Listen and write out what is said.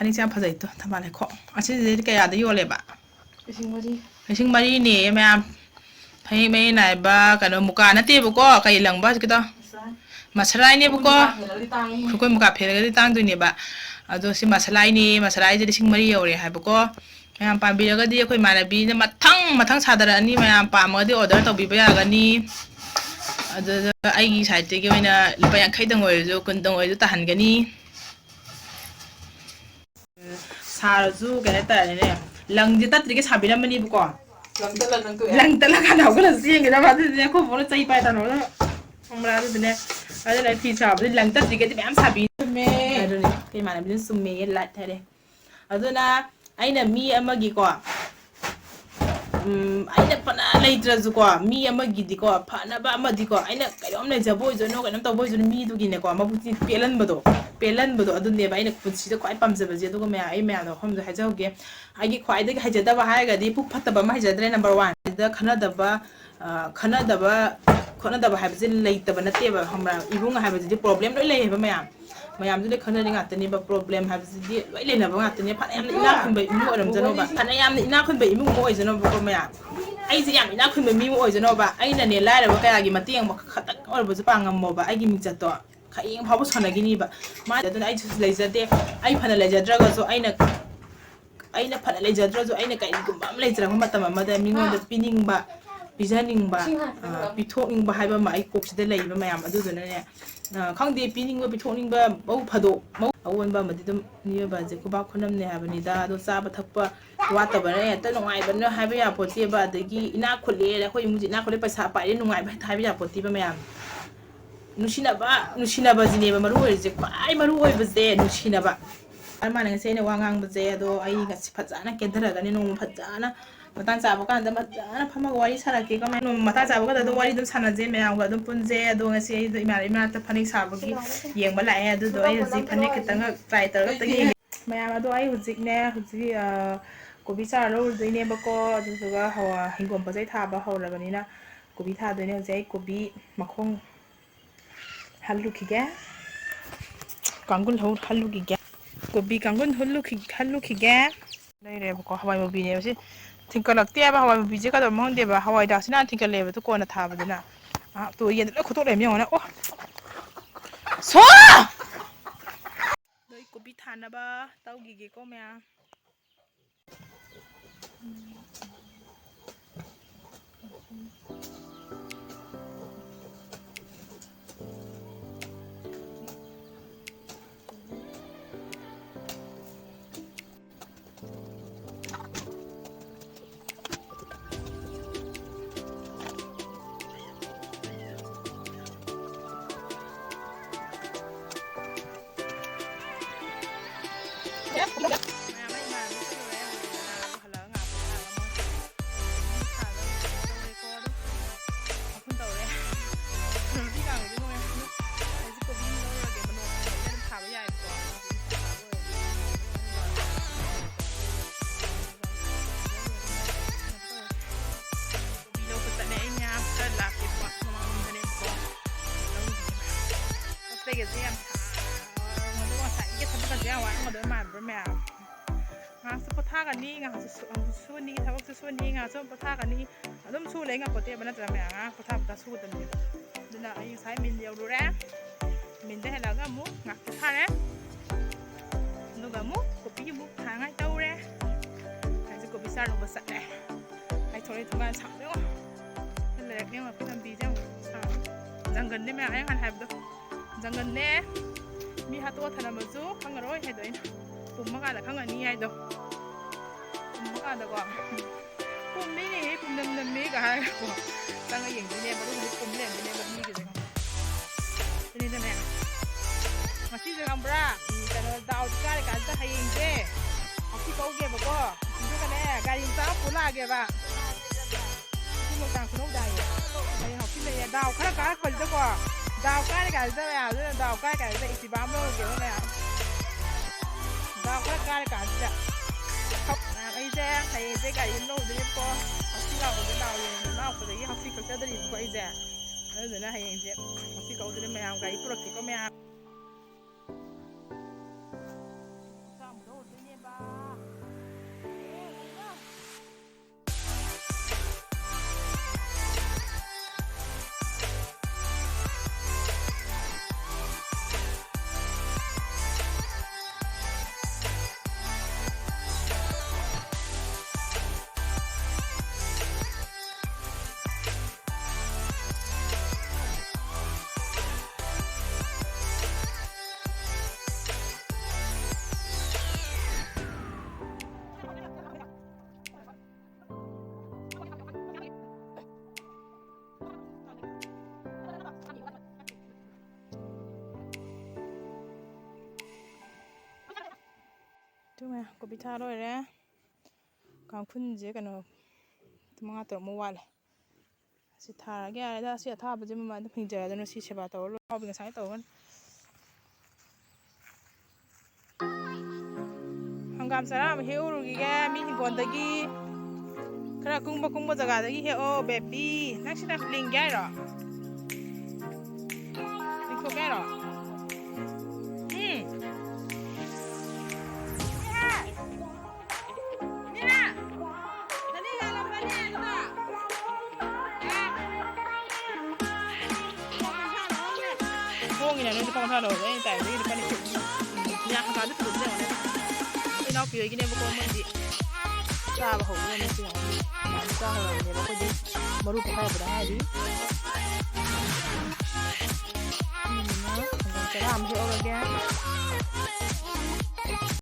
ꯐꯅꯦꯛꯁꯦ ꯌꯥꯝ ꯐꯖꯩꯇꯣ ꯊꯝꯕꯥꯜ ꯂꯩꯈꯣꯛ ꯑꯁꯤꯁꯤꯗꯤ ꯀꯌꯥꯗ ꯌꯣꯜꯂꯦꯕ 1,000 ꯅꯦ ꯃꯌꯥꯝ ꯐꯅꯦꯛ ꯃꯌꯦꯛ ꯅꯥꯏꯕ ꯀꯩꯅꯣ ꯃꯨꯀꯥ ꯅꯠꯇꯦꯕꯀꯣ ꯀꯩ ꯂꯪꯕ ꯍꯧꯖꯤꯛꯀꯤꯗꯣ ꯃꯁꯂꯥꯏꯅꯦꯕꯀꯣ ꯈꯨꯔꯈꯣꯏ ꯃꯨꯀꯥ ꯐꯦꯜꯂꯒꯗꯤ ꯇꯥꯡꯗꯣꯏꯅꯦꯕ ꯑꯗꯣ ꯁꯤ ꯃꯁꯂꯥꯏꯅꯤ ꯃꯁꯂꯥꯏꯁꯦ 4,000 ꯌꯧꯔꯦ ꯍꯥꯏꯕꯀோ ꯃꯌꯥꯝ ꯄꯥꯝꯕꯤꯔꯒꯗꯤ ꯑꯩꯈꯣꯏ ꯏꯃꯥꯟꯅꯕꯤꯅ ꯃꯊꯪ ꯁꯥꯗꯔꯛꯑꯅꯤ ꯃꯌꯥꯝ ꯄꯥꯝꯃꯒꯗꯤ ꯑꯣꯔꯗꯔ ꯇꯧꯕꯤꯕ ꯌꯥꯒꯅꯤ ꯑꯗꯨꯗ ꯑꯩꯒꯤ ꯁꯥꯏꯠꯇꯒꯤ ꯑꯣꯏꯅ ꯂꯨꯄꯥ 50ꯗꯪ ꯑꯣꯏꯔꯁꯨ 10ꯗꯪ ꯑꯣꯏꯔꯁꯨ ꯇꯥꯍꯟꯒꯅꯤ ꯁꯥꯔꯁꯨ ꯀꯩ ꯍꯥꯏꯇꯥꯔꯦꯅꯦ ꯂꯪꯁꯦ ꯇꯠꯇ꯭ꯔꯤꯒꯩ ꯁꯥꯕꯤꯔꯝꯃꯅꯤꯕꯀꯣ ꯂꯪ ꯇꯠꯂꯀꯥꯟꯗ ꯍꯧꯒꯠꯂ ꯆꯦꯟꯒꯤꯗꯕ ꯑꯗꯨꯗꯨꯅꯦ ꯑꯩꯈꯣꯏ ꯕꯣꯛꯅ ꯆꯩ ꯄꯥꯏ ꯇꯥꯅꯧꯗꯕ ꯈꯪꯕ꯭ꯔꯥ ꯑꯗꯨꯗꯨꯅꯦ ꯑꯗꯨꯅ ꯐꯤ ꯁꯥꯕꯗꯤ ꯂꯪ ꯇꯠꯇ꯭ꯔꯤꯒꯩꯗꯤ ꯃꯌꯥꯝ ꯁꯥꯕꯤ ꯆꯨꯝꯃꯦ ꯑꯗꯨꯅꯦ ꯑꯩꯈꯣꯏ ꯏꯃꯥꯟꯅꯕꯤꯅ ꯆꯨꯝꯃꯦꯌꯦ ꯂꯥꯏꯠ ꯍꯥꯏꯔꯦ ꯑꯗꯨꯅ ꯑꯩꯅ ꯃꯤ ꯑꯃꯒꯤꯀꯣ ꯑꯩꯅ ꯐꯅ ꯂꯩꯇ꯭ꯔꯁꯨꯀꯣ ꯃꯤ ꯑꯃꯒꯤꯗꯤꯀꯣ ꯐꯅꯕ ꯑꯃꯗꯤꯀꯣ ꯑꯩꯅ ꯀꯩꯅꯣꯝ ꯂꯩꯖꯕ ꯑꯣꯏꯖꯅꯣ ꯀꯩꯅꯣꯝ ꯇꯧꯕ ꯑꯣꯏꯖꯅꯣ ꯃꯤꯗꯨꯒꯤꯅꯦꯀꯣ ꯃꯕꯨꯛꯆꯦꯜ ꯄꯦꯜꯍꯟꯕꯗꯣ ꯑꯗꯨꯅꯦꯕ ꯑꯩꯅ ꯄꯨꯟꯁꯤꯗ ꯈ꯭ꯋꯥꯏ ꯄꯥꯝꯖꯕꯁꯦ ꯑꯗꯨꯒ ꯑꯩ ꯃꯌꯥꯝꯗ ꯋꯥꯐꯝꯁꯨ ꯍꯥꯏꯖꯍꯧꯒꯦ ꯑꯩꯒꯤ ꯈ꯭ꯋꯥꯏꯗꯒꯤ ꯍꯩꯖꯗꯕ ꯍꯥꯏꯔꯒꯗꯤ ꯄꯨꯛ ꯐꯠꯇꯕ ꯑꯃ ꯍꯩꯖꯗ꯭ꯔꯦ ꯅꯝꯕꯔ 1 ꯁꯤꯗ ꯈꯟꯅꯗꯕ ꯍꯥꯏꯕꯁꯦ ꯂꯩꯇꯕ ꯅꯠꯇꯦꯕ ꯈꯪꯕ꯭ꯔꯥ ꯏꯕꯨꯡ ꯍꯥꯏꯕꯁꯤꯗꯤ ꯄ꯭ꯔꯣꯕ꯭ꯂꯦꯝ ꯂꯣꯏ ꯂꯩꯌꯦꯕ ꯃꯌꯥꯝꯁꯨ ꯂꯣꯏ ꯈꯟꯅꯔꯤ ꯉꯥꯛꯇꯅꯦꯕ ꯄ꯭ꯔꯣꯕ꯭ꯂꯦꯝ ꯍꯥꯏꯕꯁꯤꯗꯤ ꯂꯣꯏ ꯂꯩꯅꯕ ꯉꯥꯛꯇꯅꯦ ꯐꯅ ꯌꯥꯝꯅ ꯏꯅꯥꯛ ꯈꯨꯟꯕ ꯏꯃꯨꯡ ꯑꯣꯏꯔꯝꯖꯅꯣꯕ ꯐꯅ ꯌꯥꯝꯅ ꯏꯅꯥꯛ ꯈꯨꯟꯕ ꯏꯃꯨꯡ ꯑꯃ ꯑꯣꯏꯖꯅꯣꯕꯀꯣ ꯃꯌꯥꯝ ꯑꯩꯁꯦ ꯌꯥꯝ ꯏꯅꯥꯛ ꯈꯨꯟꯕ ꯃꯤ ꯑꯃ ꯑꯣꯏꯖꯅꯣꯕ ꯑꯩꯅꯅꯦ ꯂꯥꯏꯔꯕ ꯀꯌꯥꯒꯤ ꯃꯇꯦꯡ ꯈꯛꯇꯪ ꯑꯣꯏꯔꯕꯁꯨ ꯄꯥꯡꯉꯝꯃꯣꯕ ꯑꯩꯒꯤ ꯃꯤꯡꯆꯠꯇꯣ ꯍꯌꯦꯡ ꯐꯥꯎꯕ ꯁꯣꯟꯅꯈꯤꯅꯤꯕ ꯑꯗꯨꯅ ꯑꯩꯁꯨ ꯂꯩꯖꯗꯦ ꯑꯩ ꯐꯅ ꯂꯩꯖꯗ꯭ꯔꯒꯁꯨ ꯑꯩꯅ ꯐꯅ ꯂꯩꯖꯗ꯭ꯔꯁꯨ ꯑꯩꯅ ꯀꯔꯤꯒꯨꯝꯕ ꯑꯃ ꯂꯩꯖꯔꯛꯄ ꯃꯇꯝ ꯑꯃꯗ ꯃꯤꯉꯣꯟꯗ ꯄꯤꯅꯤꯡꯕ ꯄꯤꯖꯅꯤꯡꯕ ꯄꯤꯊꯣꯛꯅꯤꯡꯕ ꯍꯥꯏꯕ ꯑꯃ ꯑꯩ ꯀꯣꯛꯁꯤꯗ ꯂꯩꯕ ꯃꯌꯥꯝ ꯑꯗꯨꯗꯨꯅꯅꯦ ꯈꯪꯗꯦ ꯄꯤꯅꯤꯡꯕ ꯄꯤꯊꯣꯛꯅꯤꯡꯕ ꯑꯑꯣꯟꯕ ꯑꯃꯗꯤ ꯑꯗꯨꯝ ꯃꯤꯑꯣꯏꯕꯁꯦ ꯈꯨꯕꯥꯛ ꯈꯨꯅꯝꯅꯦ ꯍꯥꯏꯕꯅꯤꯗ ꯑꯗꯣ ꯆꯥꯕ ꯊꯛꯄ ꯋꯥꯠꯇꯕꯅ ꯍꯦꯛꯇ ꯅꯨꯡꯉꯥꯏꯕꯅ ꯍꯥꯏꯕ ꯌꯥꯄꯣꯠꯇꯦꯕ ꯑꯗꯒꯤ ꯏꯅꯥꯛ ꯈꯨꯠꯂꯦ ꯑꯩꯈꯣꯏ ꯏꯃꯨꯡꯁꯦ ꯏꯅꯥꯛ ꯈꯨꯠꯂꯦ ꯄꯩꯁꯥ ꯄꯥꯏꯔꯦ ꯅꯨꯡꯉꯥꯏꯕ ꯍꯦꯛꯇ ꯍꯥꯏꯕ ꯌꯥꯄꯣꯠꯇꯦꯕ ꯃꯌꯥꯝ ꯅꯨꯡꯁꯤꯅꯕꯁꯤꯅꯦꯕ ꯃꯔꯨ ꯑꯣꯏꯔꯤꯁꯦ ꯈ꯭ꯋꯥꯏ ꯃꯔꯨ ꯑꯣꯏꯕꯁꯦ ꯅꯨꯡꯁꯤꯅꯕ ꯉꯁꯤ ꯑꯩꯅ ꯋꯥ ꯉꯥꯡꯕꯁꯦ ꯑꯗꯣ ꯑꯩ ꯉꯁꯤ ꯐꯖꯅ ꯀꯦꯟꯊꯔꯒꯅꯤ ꯅꯣꯡꯃ ꯐꯖꯅ ꯃꯇꯥꯡ ꯆꯥꯕ ꯀꯥꯟꯗ ꯐꯖꯅ ꯐꯝꯃꯒ ꯋꯥꯔꯤ ꯁꯥꯟꯅꯛꯀꯦꯀꯣ ꯅꯣꯡꯃ ꯃꯇꯥꯡ ꯆꯥꯕ ꯀꯥꯟꯗ ꯑꯗꯨꯝ ꯋꯥꯔꯤ ꯑꯗꯨꯝ ꯁꯥꯟꯅꯖꯩ ꯃꯌꯥꯝꯒ ꯑꯗꯨꯝ ꯄꯨꯟꯖꯦ ꯑꯗꯣ ꯉꯁꯤ ꯑꯩꯗꯣ ꯏꯃꯥꯟꯅꯕꯤ ꯃꯅꯥꯛꯇ ꯐꯅꯦꯛ ꯁꯥꯕꯒꯤ ꯌꯦꯡꯕ ꯂꯥꯛꯑꯦ ꯑꯗꯨꯗꯣ ꯑꯩ ꯍꯧꯖꯤꯛ ꯐꯅꯦꯛ ꯈꯤꯇꯪ ꯇ꯭ꯔꯥꯏ ꯇꯧꯔꯒ ꯌꯦꯡꯉꯦ ꯃꯌꯥꯝ ꯑꯗꯣ ꯑꯩ ꯍꯧꯖꯤꯛ ꯀꯣꯕꯤ ꯆꯥꯔ ꯂꯧꯔꯨꯗꯣꯏꯅꯦꯕꯀꯣ ꯑꯗꯨꯗꯨꯒ ꯍꯤꯡꯒꯣꯜ ꯄꯣꯠꯆꯩ ꯊꯥꯕ ꯍꯧꯔꯕꯅꯤꯅ ꯀꯣꯕꯤ ꯊꯥꯗꯣꯏꯅꯦ ꯍꯧꯖꯤꯛ ꯑꯩ ꯀꯣꯕꯤ ꯃꯈꯣꯡ ꯍꯜꯂꯨꯈꯤꯒꯦ ꯀꯥꯡꯒꯨꯜ ꯍꯜꯂꯨꯈꯤꯒꯦ ꯀꯣꯕꯤ ꯀꯥꯡꯒꯨꯜ ꯍꯜꯂꯨꯈꯤꯒꯦ ꯂꯩꯔꯦꯕꯀꯣ ꯍꯋꯥꯏ ꯃꯨꯕꯤꯅꯦꯕ ꯁꯤ ꯊꯤꯡꯀꯠꯂꯛꯇꯦꯕ ꯍꯋꯥꯏ ꯃꯨꯕꯤꯁꯦ ꯀꯩꯗꯧꯕ ꯈꯪꯗꯦꯕ ꯍꯋꯥꯏꯗꯥꯛꯁꯤꯅ ꯊꯤꯡꯀꯠꯂꯛꯑꯦꯕ ꯑꯗꯨ ꯀꯣꯟꯅ ꯊꯥꯕꯗꯨꯅ ꯇꯣ ꯌꯦꯟꯗ ꯂꯣꯏ ꯈꯨꯠꯇꯣꯛ ꯂꯩꯔꯝꯃꯦ ꯌꯦꯡꯉꯣꯅꯦ ꯑꯣ ꯅꯣꯏ ꯀꯣꯕꯤ ꯊꯥꯅꯕ ꯇꯧꯈꯤꯒꯦꯀꯣ ꯃꯌꯥꯝ ꯉꯥꯏꯍꯥꯛꯁꯨ ꯄꯣꯊꯥꯒꯅꯤ ꯉꯥꯏꯍꯥꯛꯁꯨ ꯁꯨꯅꯤ ꯊꯕꯛꯁꯨ ꯁꯨꯅꯤ ꯉꯥꯏꯍꯥꯛꯁꯨ ꯄꯣꯊꯥꯒꯅꯤ ꯑꯗꯨꯝ ꯁꯨ ꯂꯩ ꯉꯝꯄꯣꯠꯇꯦꯕ ꯅꯠꯇ꯭ꯔꯥ ꯃꯌꯥꯝ ꯉꯥꯏꯍꯥꯛ ꯄꯣꯊꯥ ꯁꯨꯒꯗꯕꯅꯦꯕ ꯑꯗꯨꯅ ꯑꯩ ꯉꯁꯥꯏ ꯃꯤꯟ ꯌꯧꯔꯨꯔꯦ ꯃꯤꯟꯗ ꯍꯜꯂꯛꯑꯒ ꯑꯃꯨꯛ ꯉꯥꯏꯍꯥꯛ ꯄꯣꯊꯥꯔꯦ ꯑꯗꯨꯒ ꯑꯃꯨꯛ ꯀꯣꯕꯤ ꯑꯃꯨꯛ ꯊꯥꯡꯉꯥꯏ ꯇꯧꯔꯦ ꯍꯧꯖꯤꯛ ꯀꯣꯕꯤ ꯆꯥꯔ ꯂꯧꯕ ꯆꯠꯂꯦ ꯑꯩ ꯊꯣꯛꯂꯛꯏ ꯊꯣꯡꯒꯥꯟ ꯁꯥꯡꯕ ꯌꯦꯡꯉꯣ ꯂꯩꯔꯛꯅꯦ ꯌꯦꯡꯉꯣ ꯑꯩꯈꯣꯏ ꯂꯝꯕꯤꯁꯦ ꯌꯦꯡꯉꯣ ꯖꯪꯒꯜꯅꯦ ꯃꯌꯥꯝ ꯑꯩ ꯉꯍꯥꯟ ꯍꯥꯏꯕꯗꯣ ꯖꯪꯒꯜꯅꯦ ꯃꯤ ꯍꯥꯠꯇꯣꯛꯑ ꯊꯅꯝꯃꯁꯨ ꯈꯪꯉꯔꯣꯏ ꯍꯥꯏꯗꯣ ꯑꯩꯅ ꯄꯨꯝꯃꯀꯥꯟꯗ ꯈꯪꯉꯅꯤ ꯍꯥꯏꯗꯣ ꯄꯨꯝꯃꯀꯥꯟꯗꯀꯣ ꯄꯨꯝꯃꯤꯅꯦꯍꯦ ꯄꯨꯝꯅꯝ ꯅꯝꯃꯦꯒ ꯍꯥꯏꯔꯒꯀꯣ ꯆꯪꯉ ꯌꯦꯡꯗꯣꯏꯅꯦꯕ ꯑꯗꯨꯒꯗꯤ ꯄꯨꯝ ꯂꯩꯔꯝꯗꯣꯏꯅꯦꯕ ꯃꯤꯒꯤꯁꯦ ꯑꯗꯨꯅꯤꯗꯅꯦ ꯉꯁꯤꯁꯦ ꯈꯪꯕ꯭ꯔꯥ ꯀꯩꯅꯣ ꯗꯥꯎꯁꯦ ꯀꯥꯔꯤꯀꯥꯟꯁꯤꯗ ꯍꯌꯦꯡꯁꯦ ꯍꯥꯎꯁꯤ ꯀꯧꯒꯦꯕꯀꯣ ꯑꯗꯨꯒꯅꯦ ꯒꯥꯔꯤ ꯃꯆꯥ ꯑꯃ ꯄꯨ ꯂꯥꯛꯑꯒꯦꯕ ꯉꯁꯤ ꯃꯣꯏꯇꯥꯡ ꯈꯨꯅꯧꯗꯥꯏꯌꯦ ꯍꯌꯦꯡ ꯍꯥꯎꯁꯤ ꯂꯩꯌꯦ ꯗꯥꯎ ꯈꯔ ꯀꯥꯔꯛꯄꯁꯤꯗꯀꯣ ꯗꯥꯎ ꯀꯥꯔꯤꯀꯥꯟꯁꯤꯗ ꯃꯌꯥꯝ ꯑꯗꯨꯅ ꯗꯥꯎ ꯀꯥꯔꯤꯀꯥꯟꯁꯤꯗ ꯏꯇꯤꯕꯥ ꯑꯃ ꯂꯧꯔꯨꯒꯦꯕ ꯃꯌꯥꯝ ꯗꯥꯎ ꯈꯔ ꯀꯥꯔꯤꯀꯥꯟꯁꯤꯗ ꯑꯩꯁꯦ ꯍꯌꯦꯡꯁꯦ ꯒꯥꯔꯤ ꯑꯃ ꯂꯧꯔꯨꯗꯣꯏꯅꯦꯕꯀꯣ ꯍꯥꯎꯁꯤ ꯂꯥꯛꯄꯗ ꯂꯥꯛꯄꯗꯒꯤ ꯍꯥꯎꯁꯤ ꯀꯛꯆꯗꯣꯔꯤꯕꯀꯣ ꯑꯩꯁꯦ ꯑꯗꯨꯗꯨꯅ ꯍꯌꯦꯡꯁꯦ ꯍꯥꯎꯁꯤ ꯀꯧꯗꯣꯏꯅꯦ ꯃꯌꯥꯝ ꯒꯥꯔꯤ ꯄꯨꯔꯛꯀꯦꯀꯣ ꯃꯌꯥꯝ ꯀꯣꯕꯤ ꯊꯥ ꯂꯣꯏꯔꯦ ꯀꯥꯡꯈꯨꯟꯁꯦ ꯀꯩꯅꯣ 5-6 ꯋꯥꯠꯂꯦ ꯁꯤ ꯊꯥꯔꯒꯦ ꯌꯥꯔꯦꯗ ꯁꯤ ꯑꯊꯥꯕꯁꯦ ꯃꯃꯥ ꯑꯗꯨꯝ ꯍꯤꯡꯖꯔꯗꯅ ꯁꯤ ꯁꯦꯕꯥ ꯇꯧꯔ ꯂꯥꯎꯕꯤ ꯉꯁꯥꯏ ꯇꯧꯒꯅꯤ ꯍꯪꯒꯥꯝ ꯆꯔꯥ ꯑꯃ ꯍꯦꯛꯎꯔꯨꯈꯤꯒꯦ ꯃꯤ ꯍꯤꯡꯒꯣꯜꯗꯒꯤ ꯈꯔ ꯀꯨꯡꯕ ꯖꯒꯥꯗꯒꯤ ꯍꯦꯛꯑꯣ ꯕꯦꯕꯤ ꯅꯪ ꯁꯤꯗ ꯂꯤꯡꯒꯦ ꯍꯥꯏꯔꯣ ꯂꯤꯡꯊꯣꯛꯀꯦ ꯍꯥꯏꯔꯣ ꯍꯣꯡꯉꯤꯅ ꯅꯣꯏ ꯂꯨꯄꯥ 30 ꯂꯧꯔꯦ ꯑꯩꯅ ꯇꯥꯏꯕꯗꯒꯤ ꯂꯨꯄꯥ 40 ꯌꯥ ꯍꯪꯒꯥꯝꯗ ꯐꯨꯗꯕ ꯌꯦꯡꯉꯣꯅꯦ ꯏꯅꯥꯎꯄꯤ ꯍꯣꯏꯒꯤꯅꯦꯕꯀꯣ ꯃꯣꯏꯗꯤ ꯆꯥꯕ ꯍꯧꯔꯅꯤ ꯆꯥ ꯍꯧꯔꯕꯅꯦꯕ ꯑꯩꯈꯣꯏꯗꯤ ꯃꯔꯨ ꯄꯣꯛꯈꯥꯏꯕꯗ ꯉꯥꯏꯔꯤ ꯍꯪꯒꯥꯝ ꯆꯔꯥ ꯑꯃ ꯍꯦꯛꯍꯧꯔꯒꯦ